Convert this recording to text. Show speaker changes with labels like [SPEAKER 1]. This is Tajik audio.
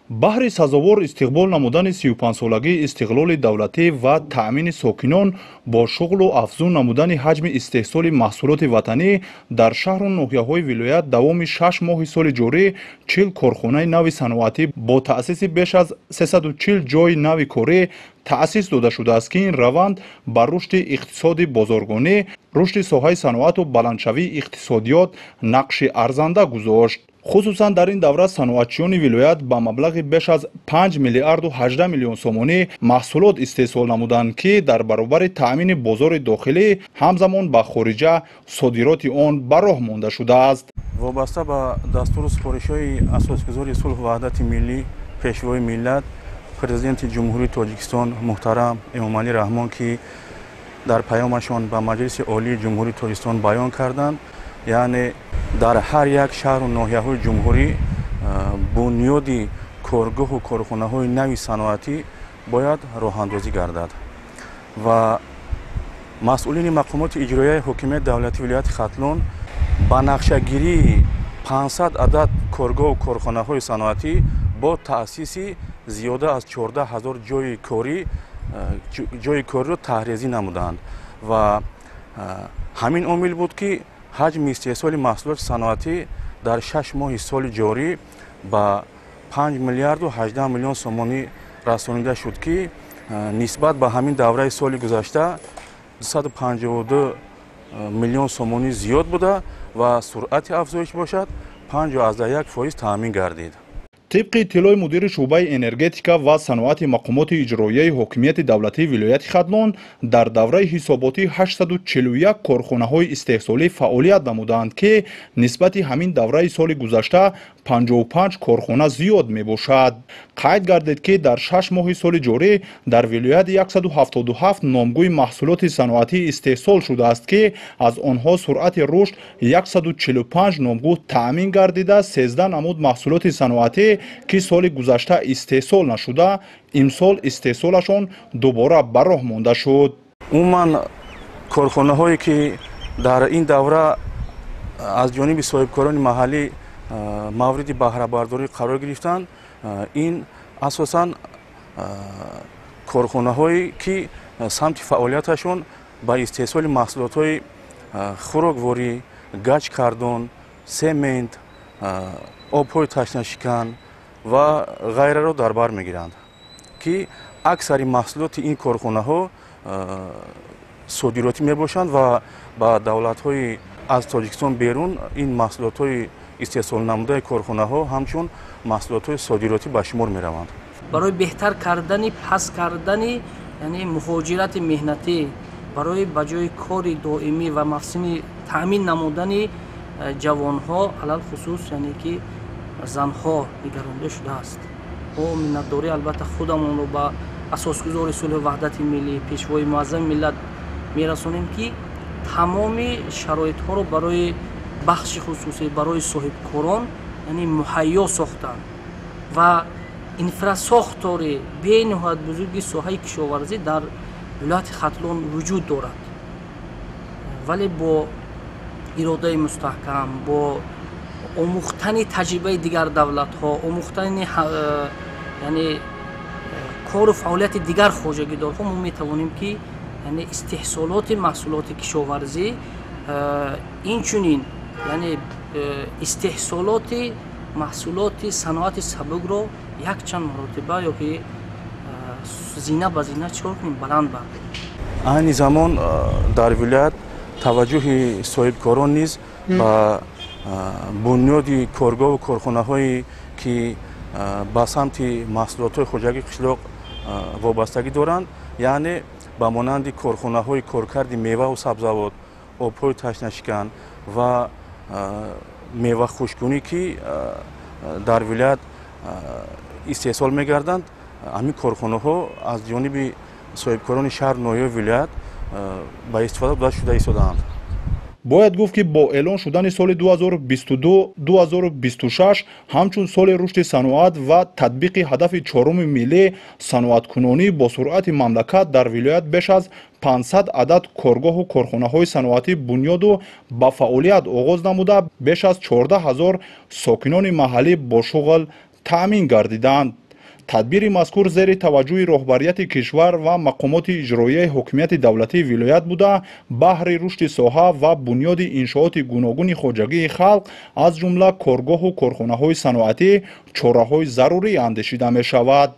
[SPEAKER 1] баҳри сазовор истиқбол намудани 35-солагии истиқлоли давлатӣ ва таъмини сокинон бо шуғлу афзун намудани ҳаҷми истеҳсоли маҳсулоти ватанӣ дар шаҳру ноҳияҳои вилоят давоми 6 моҳи соли ҷорӣ 40 корхонаи нави саноатӣ бо таъсиси беш аз 340 ҷойи нави корӣ таъсис дода шудааст, ки ин раванд ба рушди иқтисоди бозоргонӣ, рушди соҳаи саноату баландшавии иқтисодиёт нақши арзанда гузошт. хусусан дар ин давра саноатчиёни вилоят ба маблағи беш аз 5 миллиарду 18 миллион сомонӣ маҳсулот истеҳсол намуданд, ки дар баробари таъмини бозори дохилӣ ҳамзамон ба хориҷа содироти он ба роҳ монда шудааст.
[SPEAKER 2] вобаста ба дастуру супоришҳои асосгузори сулҳу ваҳдати миллӣ пешвои миллат президенти ҷумҳурии тоҷикистон муҳтарам эмомалӣ раҳмон, ки дар паёмашон ба маҷлиси олии ҷумҳурии тоҷикистон баён карданд, яъне дар ҳар як шаҳру ноҳияҳои ҷумҳурӣ бунёди коргоҳу корхонаҳои нави саноатӣ бояд роҳандозӣ гардад ва масъулини мақомоти иҷроияи ҳокимияти давлати вилояти хатлон ба нақшагирии 500 адад коргоҳу корхонаҳои саноатӣ бо таъсиси зиёда аз 14 000 ҷойи кориро таҳризӣ намуданд ва ҳамин омил буд, ки ҳаҷми истеҳсоли маҳсулоти саноатӣ дар 6 моҳи соли ҷорӣ ба 5 миллиарду 18 миллион сомонӣ расонида шуд, ки нисбат ба ҳамин давраи соли гузашта 252 миллион сомонӣ зиёд буда ва суръати афзоиш бошад 5.1% таъмин гардид.
[SPEAKER 1] طبق اطلاع مدیر شعبه انرژتیکا و صنعت مقامات اجرایی حاکمیت دولتی ولایت خدلان در دوره حساباتی 841 کارخانه های استحصالی فعالیت نمودند که نسبت همین دوره سال گذشته 55 کارخانه زیاد می باشد. قید گردید که در 6 ماه سال جاری در ولایت 177 نامگوی محصولات صنعتی استحصال شده است که از آنها سرعت رشد 145 نامگو تأمین گردیده، 13 نمود محصولات صنعتی که سال گذشته استحصال نشده امسال استحصالشان دوباره به راه مانده شد.
[SPEAKER 2] عموما کارخانه هایی که در این دوره از جانب صاحبکاران محلی مورد بهره برداری قرار گرفتند، این اساساً کارخانه هایی که سمت فعالیتشون با استحصال محصولات های خوراکواری، گچ کردن، سمنت، آبهای تشنه‌شکن و غیره را در بر میگیرند که اکثر محصولات این کارخانه ها صادراتی می باشند و با دولت های از تاجیکستان بیرون این محصولات های استحصال نموده کارخانه ها همچون محصولات های صادراتی به شمار می روند.
[SPEAKER 3] برای بهتر کردن پس کردن یعنی مهاجرت مهنتی، برای بجای کار دائمی و موسمی تامین نمودن جوان ها علل خصوص یعنی که زنها نگرانده شده است. و منتداری البته خودمون رو با اساسگزار صلح وحدت ملی پیشوای معظم ملت میرسونیم که تمام شرایط ها رو برای بخش خصوصی برای صاحبکاران یعنی مهیا ساختن و انفراساختار به نهایت بزرگی ساحه کشاورزی در ولایت خدلان وجود دارد، ولی با اراده مستحکم، با آموختن تجربه دیگر دولت ها، آموختن یعنی کار و فعالیت دیگر خواجگی دارها، ما میتوانیم که یعنی استحصالات محصولات کشاورزی اینچنین یعنی استحصالات محصولات صنعت سبک رو یک چند مرتبه یا که زینه به زینه چکار کنیم بلند برداریم.
[SPEAKER 2] این زمان در ولایت توجه صاحبکاران نیز با بنیاد کارگاه و کارخانه هایی که با سمت محصولات خوجگی قشلاق وابستگی دارند، یعنی با مانند کارخانه های کارکرد میوه و سبزوات، آبهای تشنه‌شکن و میوه خشکونی که در ولایت استحصال می‌گردند، همین کارخانه ها از جانب صاحبکاران شهر نوحه ولایت با استفاده داده شده ایستاده‌اند.
[SPEAKER 1] باید گفت که با اعلان شدن سال 2022-2026 همچون سال رشد صنعت و تطبیق هدف چهارم ملی صنعت کنونی با سرعت مملکت در ولایت بیش از 500 عدد کارگاه و کارخانه های صنعتی بنیاد و با فعالیت آغاز نموده بیش از 14,000 ساکنان محلی با شغل таъмин гардиданд. тадбири мазкур зери таваҷҷӯҳи роҳбарияти кишвар ва мақомоти иҷроияи ҳокимияти давлатии вилоят буда баҳри рушди соҳа ва бунёди иншооти гуногуни хоҷагии халқ аз ҷумла коргоҳу корхонаҳои саноатӣ чораҳои зарурӣ андешида мешавад.